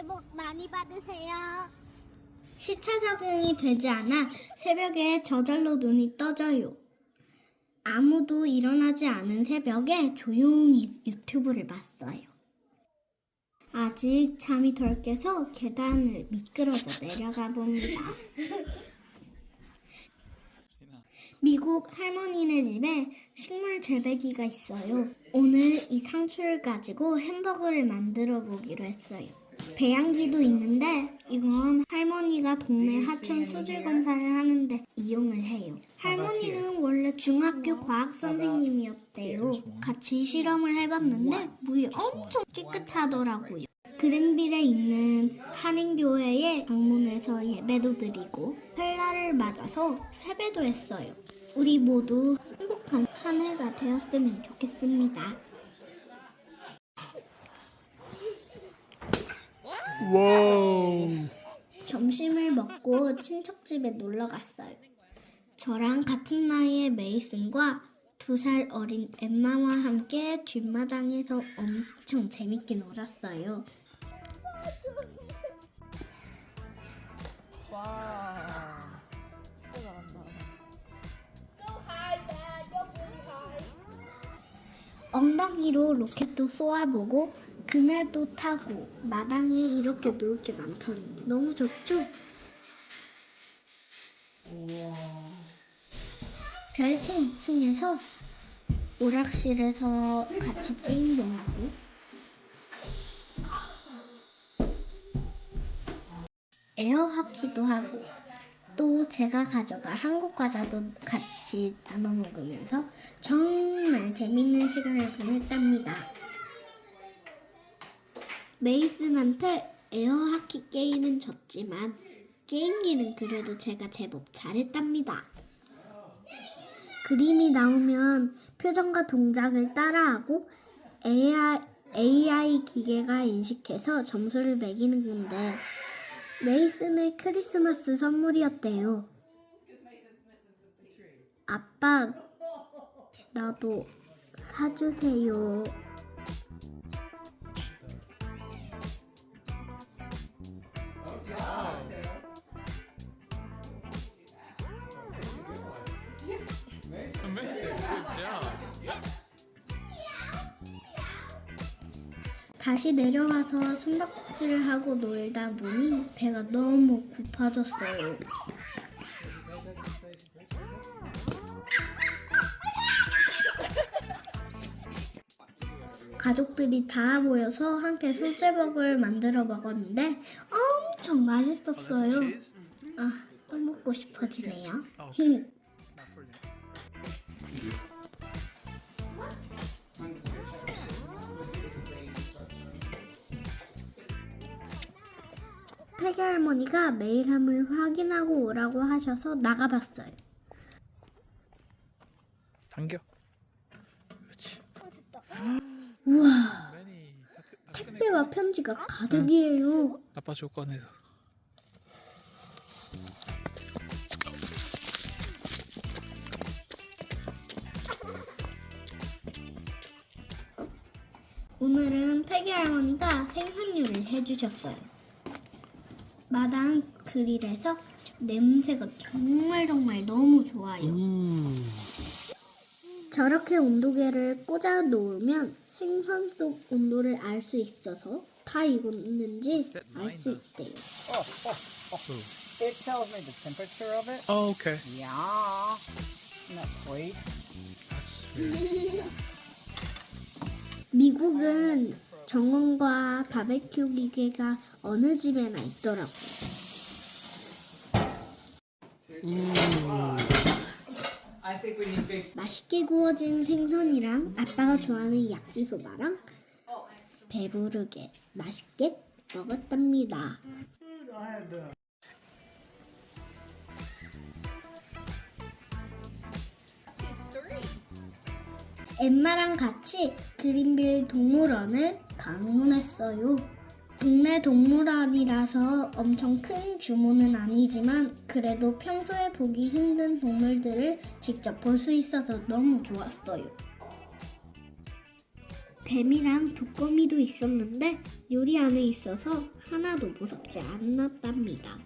새해 복 많이 받으세요. 시차 적응이 되지 않아 새벽에 저절로 눈이 떠져요. 아무도 일어나지 않은 새벽에 조용히 유튜브를 봤어요. 아직 잠이 덜 깨서 계단을 미끄러져 내려가 봅니다. 미국 할머니네 집에 식물 재배기가 있어요. 오늘 이 상추를 가지고 햄버거를 만들어 보기로 했어요. 배양기도 있는데 이건 할머니가 동네 하천 수질 검사를 하는데 이용을 해요. 할머니는 원래 중학교 과학 선생님이었대요. 같이 실험을 해봤는데 물이 엄청 깨끗하더라고요. 그랜빌에 있는 한인교회에 방문해서 예배도 드리고 설날을 맞아서 세배도 했어요. 우리 모두 행복한 한 해가 되었으면 좋겠습니다. 와우. 점심을 먹고 친척 집에 놀러 갔어요. 저랑 같은 나이의 메이슨과 2살 어린 엠마와 함께 뒷마당에서 엄청 재밌게 놀았어요. 와. 진짜 잘한다. 엉덩이로 로켓도 쏘아보고 그늘도 타고 마당에 이렇게 놀 게 많더니 너무 좋죠? 별채 2층에서 오락실에서 같이 게임도 하고 에어호키도 하고 또 제가 가져간 한국 과자도 같이 나눠 먹으면서 정말 재밌는 시간을 보냈답니다. 메이슨한테 에어호키 게임은 졌지만 게임기는 그래도 제가 제법 잘했답니다. 그림이 나오면 표정과 동작을 따라하고 AI 기계가 인식해서 점수를 매기는 건데 메이슨의 크리스마스 선물이었대요. 아빠, 나도 사주세요. Amazing. Good job. 다시 내려와서 숨바꼭질을 하고 놀다 보니 배가 너무 고파졌어요. 가족들이 다 모여서 함께 소제복을 만들어 먹었는데 엄청 맛있었어요. 아, 또 먹고 싶어지네요. 태기 할머니가 메일함을 확인하고 오라고 하셔서 나가봤어요. 당겨. 그렇지. 우와, 많이 다 택배와 편지가 가득이에요. 아빠 줘 꺼내서. 오늘은 태기 할머니가 생선류를 해주셨어요. 마당 그릴에서 냄새가 정말 너무 좋아요. 저렇게 온도계를 꽂아 놓으면 생선 속 온도를 알 수 있어서 다 익었는지 알 수 있대요. It tells me the temperature of it. Oh, okay. Yeah. Isn't that sweet? That's very 미국은 정원과 바베큐 기계가 어느 집에나 있더라고요. I think we need big. 맛있게 구워진 생선이랑 아빠가 좋아하는 야끼소바랑 배부르게 맛있게 먹었답니다. 엠마랑 같이 그린빌 동물원을 방문했어요. 동네 동물원이라서 엄청 큰 규모는 아니지만 그래도 평소에 보기 힘든 동물들을 직접 볼 수 있어서 너무 좋았어요. 뱀이랑 독거미도 있었는데 유리 안에 있어서 하나도 무섭지 않았답니다.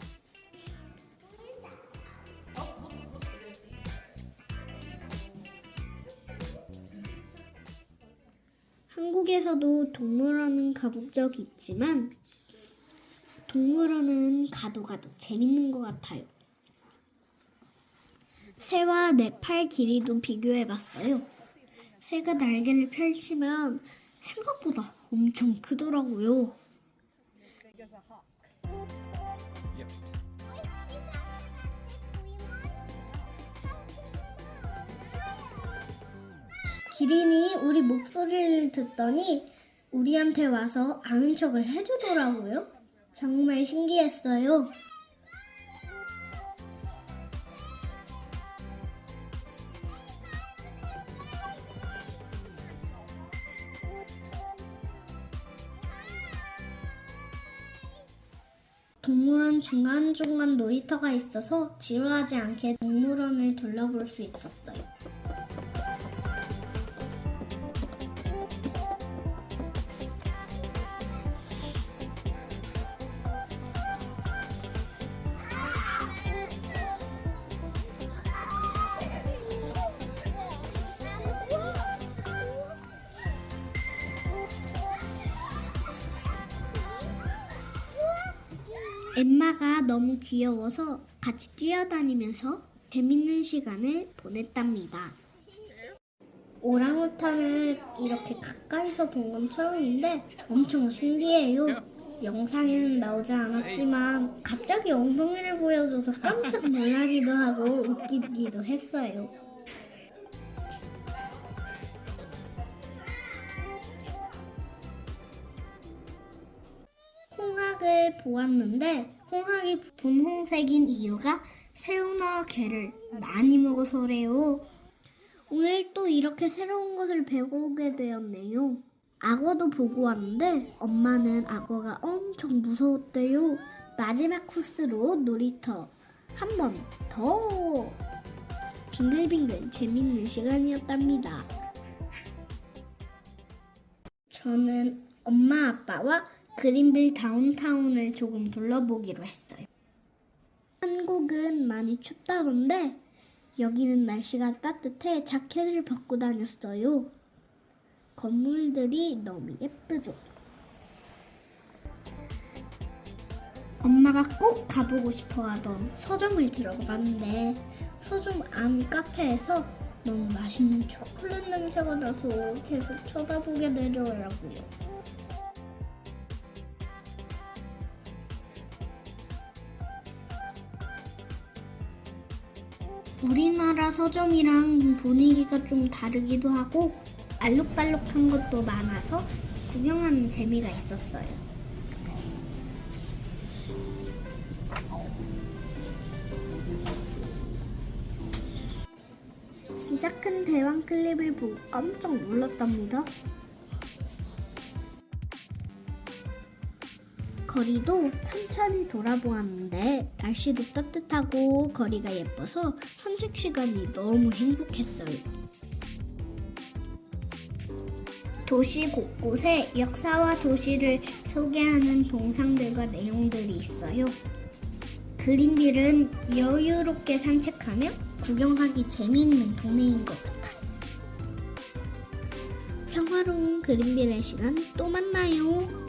한국에서도 동물원은 가본 적이 있지만 동물원은 가도 재밌는 것 같아요. 새와 내 팔 길이도 비교해봤어요. 새가 날개를 펼치면 생각보다 엄청 크더라고요. 기린이 우리 목소리를 듣더니 우리한테 와서 아는 척을 해주더라고요. 정말 신기했어요. 동물원 중간중간 놀이터가 있어서 지루하지 않게 동물원을 둘러볼 수 있었어요. 엠마가 너무 귀여워서 같이 뛰어다니면서 재밌는 시간을 보냈답니다. 오랑우탄을 이렇게 가까이서 본 건 처음인데 엄청 신기해요. 영상에는 나오지 않았지만 갑자기 엉덩이를 보여줘서 깜짝 놀라기도 하고 웃기기도 했어요. 홍학을 보았는데 홍학이 분홍색인 이유가 새우나 게를 많이 먹어서래요. 오늘 또 이렇게 새로운 것을 배우게 되었네요. 악어도 보고 왔는데 엄마는 악어가 엄청 무서웠대요. 마지막 코스로 놀이터 한 번 더 빙글빙글 재밌는 시간이었답니다. 저는 엄마 아빠와 그린빌 다운타운을 조금 둘러보기로 했어요. 한국은 많이 춥다던데 여기는 날씨가 따뜻해 자켓을 벗고 다녔어요. 건물들이 너무 예쁘죠? 엄마가 꼭 가보고 싶어 하던 서점을 들어가 봤는데 서점 안 카페에서 너무 맛있는 초콜릿 냄새가 나서 계속 쳐다보게 되더라고요. 우리나라 서점이랑 분위기가 좀 다르기도 하고 알록달록한 것도 많아서 구경하는 재미가 있었어요. 진짜 큰 대왕 클립을 보고 깜짝 놀랐답니다. 거리도 천천히 돌아보았는데 날씨도 따뜻하고 거리가 예뻐서 산책 시간이 너무 행복했어요. 도시 곳곳에 역사와 도시를 소개하는 동상들과 내용들이 있어요. 그린빌은 여유롭게 산책하며 구경하기 재미있는 동네인 것 같아요. 평화로운 그린빌의 시간 또 만나요.